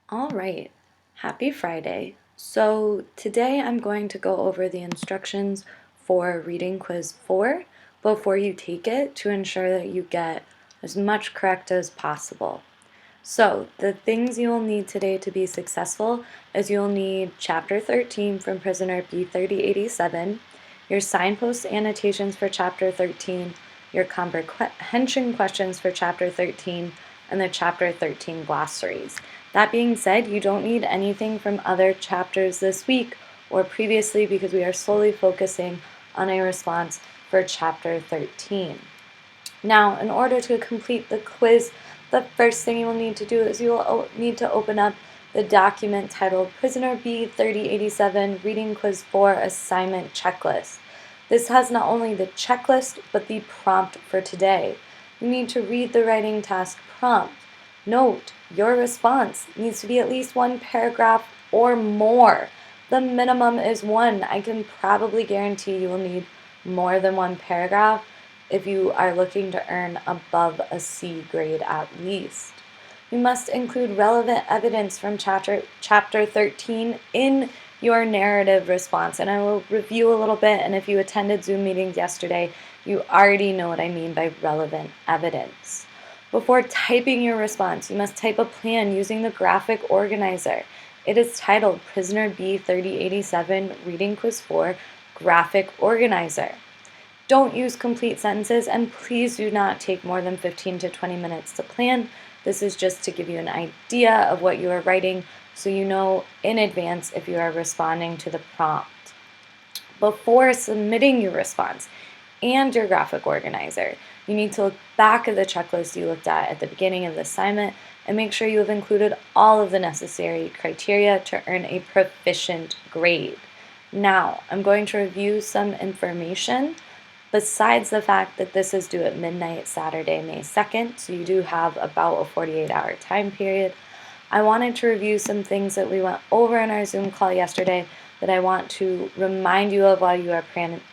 All right, happy Friday. So today I'm going to go over the instructions for reading quiz 4 before you take it to ensure that you get as much correct as possible. So the things you will need today to be successful is you'll need chapter 13 from prisoner B3087, your signpost annotations for chapter 13, your comprehension questions for chapter 13, and the chapter 13 glossaries. That being said, you don't need anything from other chapters this week or previously because we are solely focusing on a response for chapter 13. Now, in order to complete the quiz, the first thing you will need to do is you will need to open up the document titled Prisoner B 3087 Reading Quiz 4 Assignment Checklist. This has not only the checklist, but the prompt for today. You need to read the writing task prompt. Note, your response needs to be at least one paragraph or more. The minimum is one. I can probably guarantee you will need more than one paragraph if you are looking to earn above a C grade at least. You must include relevant evidence from chapter 13 in your narrative response, and I will review a little bit, and if you attended Zoom meetings yesterday, you already know what I mean by relevant evidence. Before typing your response, you must type a plan using the graphic organizer. It is titled Prisoner B 3087 Reading Quiz 4 Graphic Organizer. Don't use complete sentences, and please do not take more than 15 to 20 minutes to plan. This is just to give you an idea of what you are writing so you know in advance if you are responding to the prompt. Before submitting your response and your graphic organizer, you need to look back at the checklist you looked at the beginning of the assignment and make sure you have included all of the necessary criteria to earn a proficient grade. Now, I'm going to review some information. Besides the fact that this is due at midnight Saturday, May 2nd, so you do have about a 48-hour time period, I wanted to review some things that we went over in our Zoom call yesterday that I want to remind you of while you are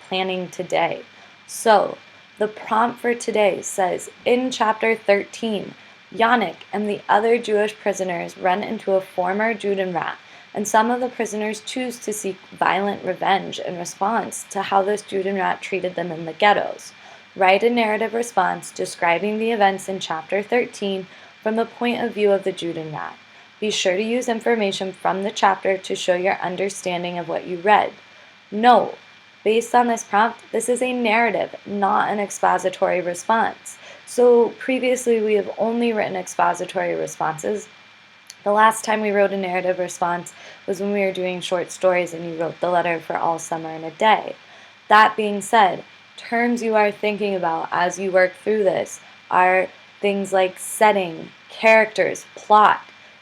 planning today. So, the prompt for today says, in chapter 13, Yannick and the other Jewish prisoners run into a former Judenrat, and some of the prisoners choose to seek violent revenge in response to how this Judenrat treated them in the ghettos. Write a narrative response describing the events in chapter 13 from the point of view of the Judenrat. Be sure to use information from the chapter to show your understanding of what you read. Note, based on this prompt, this is a narrative, not an expository response. So previously we have only written expository responses. The last time we wrote a narrative response was when we were doing short stories and you wrote the letter for all summer in a day. That being said, terms you are thinking about as you work through this are things like setting, characters, plot.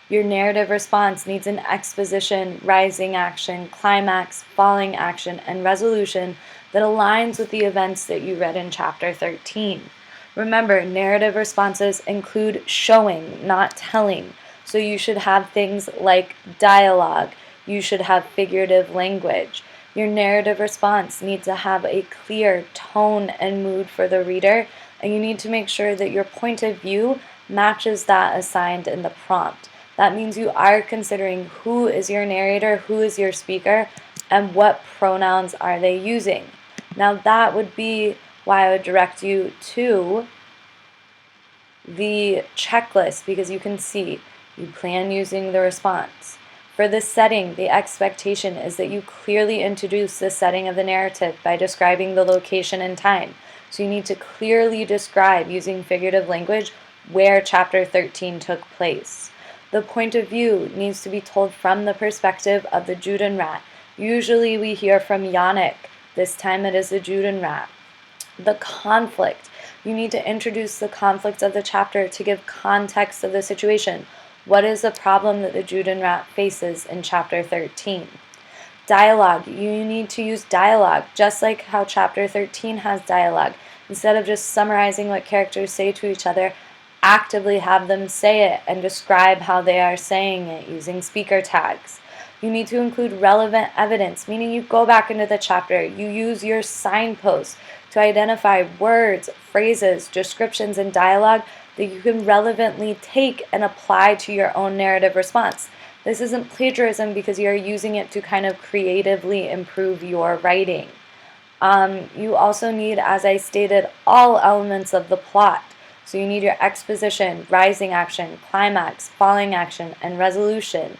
Your narrative response needs an exposition, rising action, climax, falling action, and resolution that aligns with the events that you read in chapter 13. Remember, narrative responses include showing, not telling. So you should have things like dialogue. You should have figurative language. Your narrative response needs to have a clear tone and mood for the reader, and you need to make sure that your point of view matches that assigned in the prompt. That means you are considering who is your narrator, who is your speaker, and what pronouns are they using. Now that would be why I would direct you to the checklist, because you can see you plan using the response. For the setting, the expectation is that you clearly introduce the setting of the narrative by describing the location and time. So you need to clearly describe, using figurative language, where chapter 13 took place. The point of view needs to be told from the perspective of the Judenrat. Usually we hear from Yannick. This time it is the Judenrat. The conflict. You need to introduce the conflict of the chapter to give context of the situation. What is the problem that the Judenrat faces in chapter 13? Dialogue. You need to use dialogue, just like how chapter 13 has dialogue. Instead of just summarizing what characters say to each other, actively have them say it and describe how they are saying it using speaker tags. You need to include relevant evidence, meaning you go back into the chapter, you use your signposts to identify words, phrases, descriptions, and dialogue that you can relevantly take and apply to your own narrative response. This isn't plagiarism because you're using it to kind of creatively improve your writing. You also need, as I stated, all elements of the plot. So you need your exposition, rising action, climax, falling action, and resolution.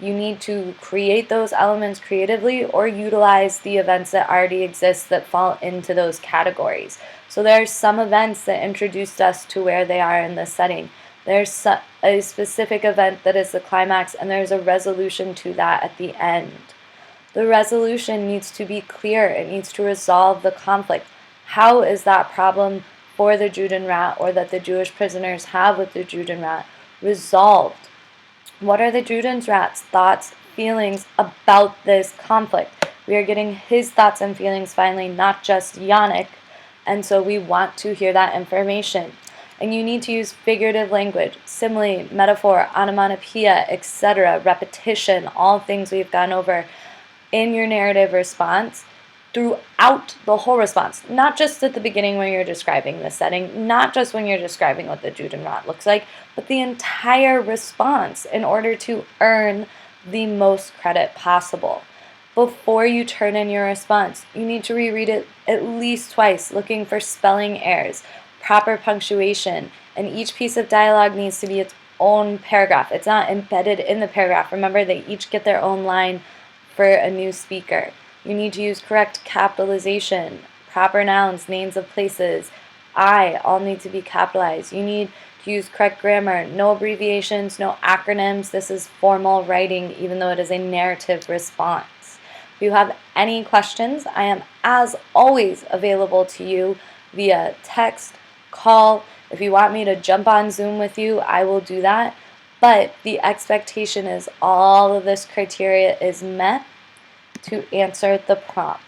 You need to create those elements creatively or utilize the events that already exist that fall into those categories. So there are some events that introduced us to where they are in this setting. There's a specific event that is the climax, and there's a resolution to that at the end. The resolution needs to be clear. It needs to resolve the conflict. How is that problem for the Judenrat, or that the Jewish prisoners have with the Judenrat, resolved? What are the Judenrat's thoughts, feelings about this conflict? We are getting his thoughts and feelings finally, not just Yannick, and so we want to hear that information. And you need to use figurative language, simile, metaphor, onomatopoeia, etc., repetition, all things we've gone over in your narrative response throughout the whole response, not just at the beginning when you're describing the setting, not just when you're describing what the Judenrat looks like, but the entire response in order to earn the most credit possible. Before you turn in your response, you need to reread it at least twice, looking for spelling errors, proper punctuation, and each piece of dialogue needs to be its own paragraph. It's not embedded in the paragraph. Remember, they each get their own line for a new speaker. You need to use correct capitalization, proper nouns, names of places, all need to be capitalized. You need to use correct grammar, no abbreviations, no acronyms. This is formal writing, even though it is a narrative response. If you have any questions, I am, as always, available to you via text, call. If you want me to jump on Zoom with you, I will do that. But the expectation is all of this criteria is met to answer the prompt.